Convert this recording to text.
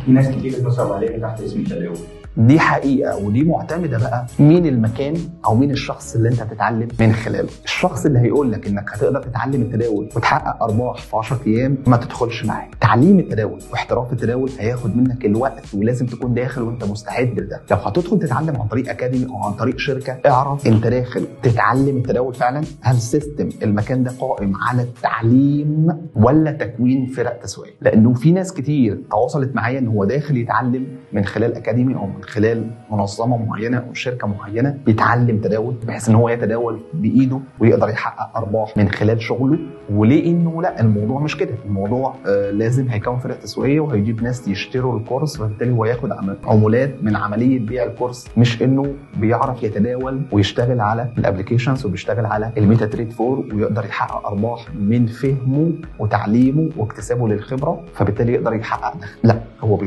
في ناس كتير بتصعب عليك تحت اسم التداول. دي حقيقة، ودي معتمدة بقى مين المكان أو مين الشخص اللي أنت هتتعلم من خلاله. الشخص اللي هيقول لك إنك هتقدر تتعلم التداول وتحقق أرباح في 10 أيام ما تدخلش معاه. تعليم التداول واحتراف التداول هياخد منك الوقت، ولازم تكون داخل وأنت مستعد لده. لو هتدخل تتعلم عن طريق أكاديمي أو عن طريق شركة، اعرف أنت داخل تتعلم التداول فعلا. هل سيستم المكان ده قائم على التعليم ولا تكوين فرق تسويقية؟ لأنه في ناس كتير تواصلت معايا إن هو داخل يتعلم من خلال أكاديمي أو من خلال منظمه معينه او شركه معينه، بيتعلم تداول بحيث ان هو يتداول بايده ويقدر يحقق ارباح من خلال شغله. وليه انه لا، الموضوع مش كده. الموضوع لازم هيكون فرق تسويقيه وهيجيب ناس يشتروا الكورس، وبالتالي هو ياخد عمولات من عمليه بيع الكورس، مش انه بيعرف يتداول ويشتغل على الابلكيشنز وبيشتغل على الميتا تريد 4 ويقدر يحقق ارباح من فهمه وتعليمه واكتسابه للخبره، فبالتالي يقدر يحقق دخل. لا، هو